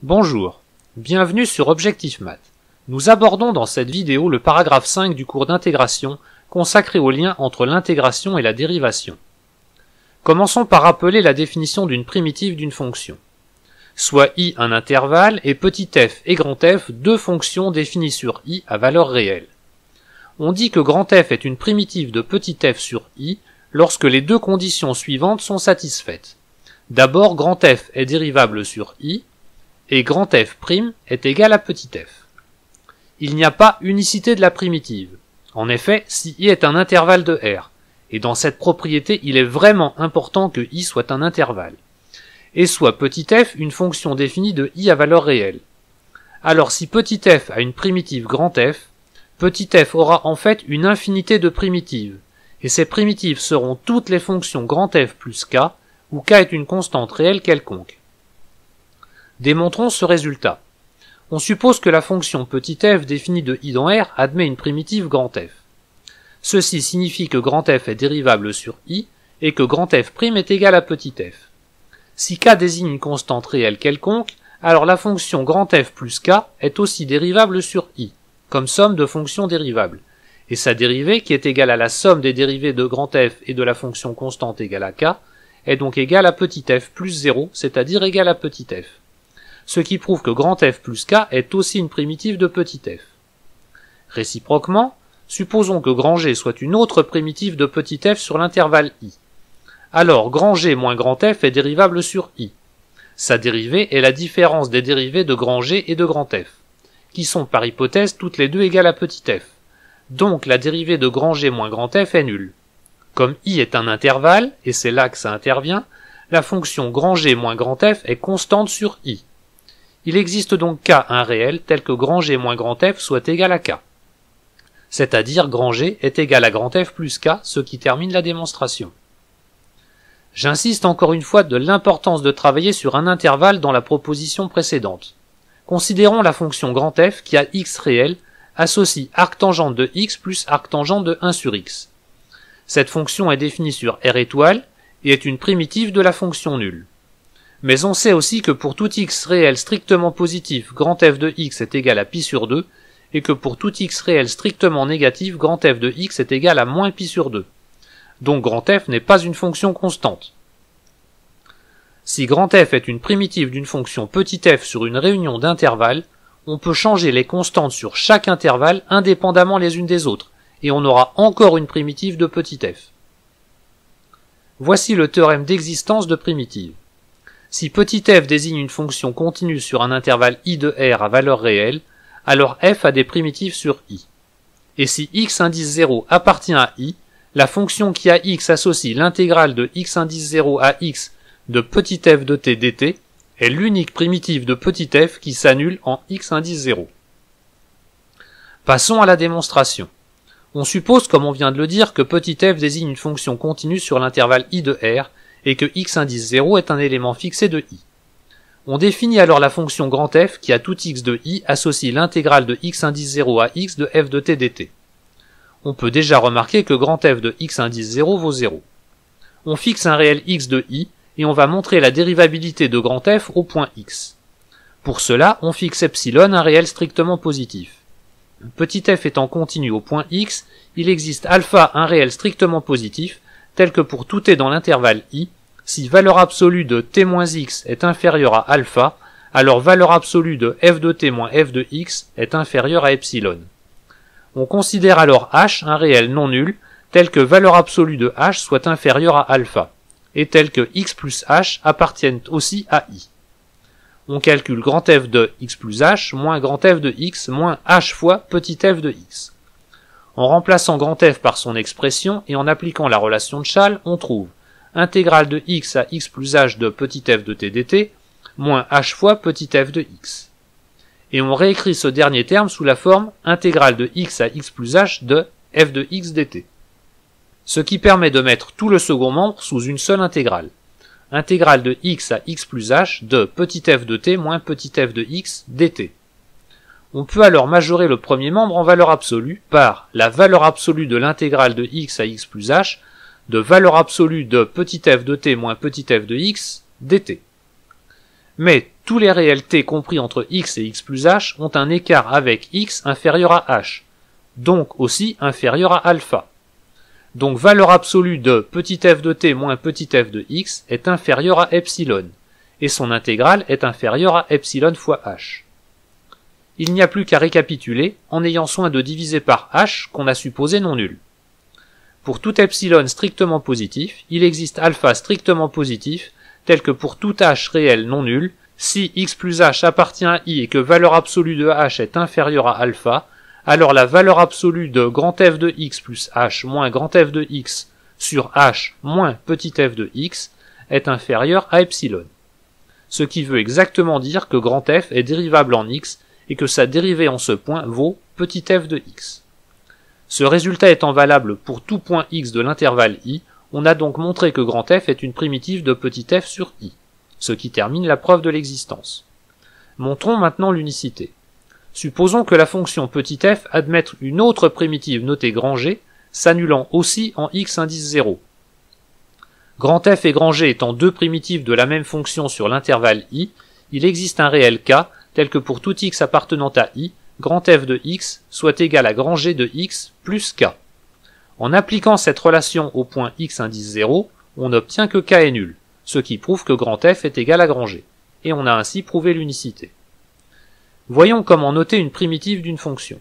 Bonjour, bienvenue sur Objectif Math. Nous abordons dans cette vidéo le paragraphe 5 du cours d'intégration consacré au lien entre l'intégration et la dérivation. Commençons par rappeler la définition d'une primitive d'une fonction. Soit i un intervalle et petit f et grand F deux fonctions définies sur i à valeur réelle. On dit que grand F est une primitive de petit f sur i lorsque les deux conditions suivantes sont satisfaites. D'abord, grand F est dérivable sur i, et grand F' est égal à petit f. Il n'y a pas unicité de la primitive. En effet, si i est un intervalle de R, et dans cette propriété il est vraiment important que i soit un intervalle, et soit petit f une fonction définie de i à valeur réelle. Alors si petit f a une primitive grand F, petit f aura en fait une infinité de primitives, et ces primitives seront toutes les fonctions grand F plus k, où k est une constante réelle quelconque. Démontrons ce résultat. On suppose que la fonction petit f définie de i dans R admet une primitive grand F. Ceci signifie que grand F est dérivable sur i et que grand F' est égal à petit f. Si k désigne une constante réelle quelconque, alors la fonction grand F plus k est aussi dérivable sur i, comme somme de fonctions dérivables, et sa dérivée, qui est égale à la somme des dérivées de grand F et de la fonction constante égale à k, est donc égale à petit f plus 0, c'est-à-dire égale à petit f. Ce qui prouve que grand F plus k est aussi une primitive de petit f. Réciproquement, supposons que grand G soit une autre primitive de petit f sur l'intervalle i. Alors grand G moins grand F est dérivable sur i. Sa dérivée est la différence des dérivées de grand G et de grand F, qui sont par hypothèse toutes les deux égales à petit f. Donc la dérivée de grand G moins grand F est nulle. Comme i est un intervalle, et c'est là que ça intervient, la fonction grand G moins grand F est constante sur i. Il existe donc k un réel tel que grand G moins grand F soit égal à k. C'est-à-dire grand G est égal à grand F plus k, ce qui termine la démonstration. J'insiste encore une fois de l'importance de travailler sur un intervalle dans la proposition précédente. Considérons la fonction grand F qui a x réel, associe arctangente de x plus arctangente de 1 sur x. Cette fonction est définie sur R étoile et est une primitive de la fonction nulle. Mais on sait aussi que pour tout x réel strictement positif, grand F de x est égal à pi sur 2, et que pour tout x réel strictement négatif, grand F de x est égal à moins pi sur 2. Donc grand F n'est pas une fonction constante. Si grand F est une primitive d'une fonction petit f sur une réunion d'intervalles, on peut changer les constantes sur chaque intervalle indépendamment les unes des autres, et on aura encore une primitive de petit f. Voici le théorème d'existence de primitive. Si petit f désigne une fonction continue sur un intervalle i de R à valeur réelle, alors f a des primitives sur i. Et si x indice 0 appartient à i, la fonction qui à x associe l'intégrale de x indice 0 à x de petit f de t dt est l'unique primitive de petit f qui s'annule en x indice 0. Passons à la démonstration. On suppose, comme on vient de le dire, que petit f désigne une fonction continue sur l'intervalle i de R, et que x indice 0 est un élément fixé de i. On définit alors la fonction grand F qui à tout x de i associe l'intégrale de x indice 0 à x de f de t dt. On peut déjà remarquer que grand F de x indice 0 vaut 0. On fixe un réel x de i et on va montrer la dérivabilité de grand F au point x. Pour cela, on fixe epsilon un réel strictement positif. Petit f étant continu au point x, il existe alpha un réel strictement positif, tel que pour tout t dans l'intervalle i, si valeur absolue de t-x est inférieure à alpha, alors valeur absolue de f de t moins f de x est inférieure à epsilon. On considère alors h un réel non nul, tel que valeur absolue de h soit inférieure à alpha, et tel que x plus h appartiennent aussi à i. On calcule grand f de x plus h moins grand f de x moins h fois petit f de x. En remplaçant grand F par son expression et en appliquant la relation de Chasles, on trouve intégrale de x à x plus h de petit f de t dt moins h fois petit f de x. Et on réécrit ce dernier terme sous la forme intégrale de x à x plus h de f de x dt. Ce qui permet de mettre tout le second membre sous une seule intégrale. Intégrale de x à x plus h de petit f de t moins petit f de x dt. On peut alors majorer le premier membre en valeur absolue par la valeur absolue de l'intégrale de x à x plus h de valeur absolue de petit f de t moins petit f de x dt. Mais tous les réels t compris entre x et x plus h ont un écart avec x inférieur à h, donc aussi inférieur à alpha. Donc valeur absolue de petit f de t moins petit f de x est inférieure à epsilon, et son intégrale est inférieure à epsilon fois h. Il n'y a plus qu'à récapituler en ayant soin de diviser par h qu'on a supposé non nul. Pour tout epsilon strictement positif, il existe alpha strictement positif, tel que pour tout h réel non nul, si x plus h appartient à i et que valeur absolue de h est inférieure à alpha, alors la valeur absolue de grand f de x plus h moins grand f de x sur h moins petit f de x est inférieure à epsilon. Ce qui veut exactement dire que grand f est dérivable en x et que sa dérivée en ce point vaut petit f de x. Ce résultat étant valable pour tout point x de l'intervalle i, on a donc montré que grand f est une primitive de petit f sur i, ce qui termine la preuve de l'existence. Montrons maintenant l'unicité. Supposons que la fonction petit f admette une autre primitive notée grand G, s'annulant aussi en x indice 0. Grand f et grand G étant deux primitives de la même fonction sur l'intervalle i, il existe un réel k, tel que pour tout x appartenant à i, grand f de x soit égal à grand G de x plus k. En appliquant cette relation au point x indice 0, on obtient que k est nul, ce qui prouve que grand f est égal à grand G, et on a ainsi prouvé l'unicité. Voyons comment noter une primitive d'une fonction.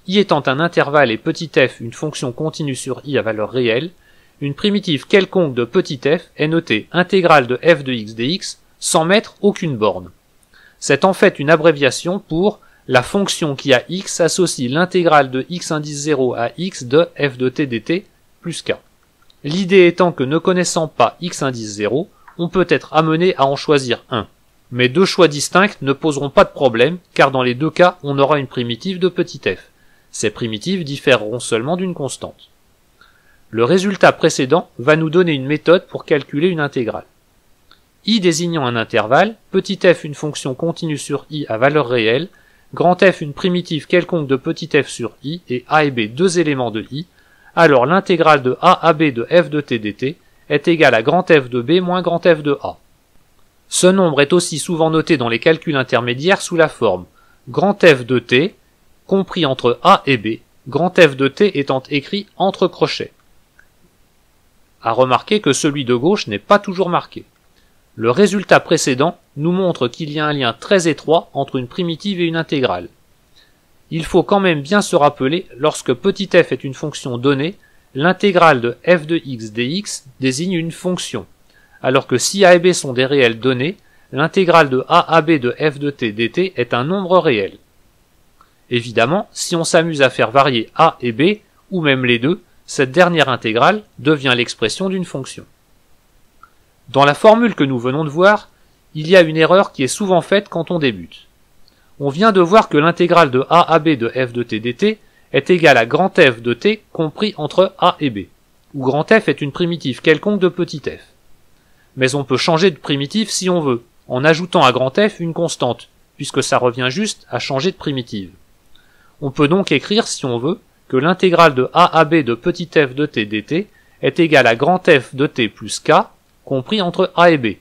I étant un intervalle et petit f une fonction continue sur i à valeur réelle, une primitive quelconque de petit f est notée intégrale de f de x dx sans mettre aucune borne. C'est en fait une abréviation pour la fonction qui à x associe l'intégrale de x indice 0 à x de f de t dt plus k. L'idée étant que ne connaissant pas x indice 0, on peut être amené à en choisir un. Mais deux choix distincts ne poseront pas de problème, car dans les deux cas, on aura une primitive de petit f. Ces primitives différeront seulement d'une constante. Le résultat précédent va nous donner une méthode pour calculer une intégrale. I désignant un intervalle, petit f une fonction continue sur i à valeur réelle, grand F une primitive quelconque de petit f sur i et a et b deux éléments de i, alors l'intégrale de a à b de f de t dt est égale à grand F de b moins grand F de a. Ce nombre est aussi souvent noté dans les calculs intermédiaires sous la forme grand F de t compris entre a et b, grand F de t étant écrit entre crochets. À remarquer que celui de gauche n'est pas toujours marqué. Le résultat précédent nous montre qu'il y a un lien très étroit entre une primitive et une intégrale. Il faut quand même bien se rappeler, lorsque petit f est une fonction donnée, l'intégrale de f de x dx désigne une fonction, alors que si a et b sont des réels donnés, l'intégrale de a à b de f de t dt est un nombre réel. Évidemment, si on s'amuse à faire varier a et b, ou même les deux, cette dernière intégrale devient l'expression d'une fonction. Dans la formule que nous venons de voir, il y a une erreur qui est souvent faite quand on débute. On vient de voir que l'intégrale de a à b de f de t dt est égale à grand F de t compris entre a et b, où grand F est une primitive quelconque de petit f. Mais on peut changer de primitive si on veut, en ajoutant à grand F une constante, puisque ça revient juste à changer de primitive. On peut donc écrire, si on veut, que l'intégrale de a à b de petit f de t dt est égale à grand F de t plus k, compris entre a et b.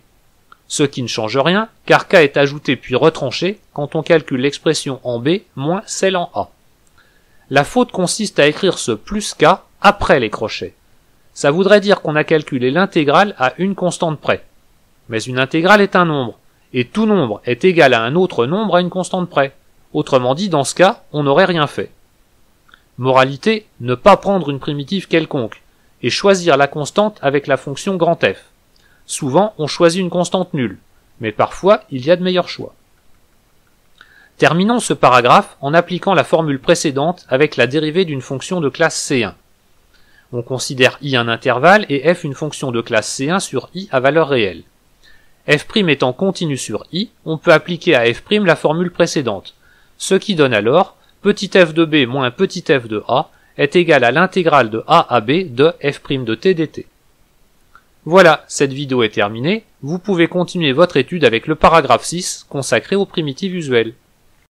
Ce qui ne change rien, car k est ajouté puis retranché quand on calcule l'expression en b moins celle en a. La faute consiste à écrire ce plus k après les crochets. Ça voudrait dire qu'on a calculé l'intégrale à une constante près. Mais une intégrale est un nombre, et tout nombre est égal à un autre nombre à une constante près. Autrement dit, dans ce cas, on n'aurait rien fait. Moralité, ne pas prendre une primitive quelconque, et choisir la constante avec la fonction grand F. Souvent, on choisit une constante nulle, mais parfois, il y a de meilleurs choix. Terminons ce paragraphe en appliquant la formule précédente avec la dérivée d'une fonction de classe C1. On considère i un intervalle et f une fonction de classe C1 sur i à valeur réelle. f' étant continu sur i, on peut appliquer à f' la formule précédente, ce qui donne alors petit f de b moins petit f de a est égal à l'intégrale de a à b de f' de t dt. Voilà, cette vidéo est terminée, vous pouvez continuer votre étude avec le paragraphe 6 consacré aux primitives usuelles.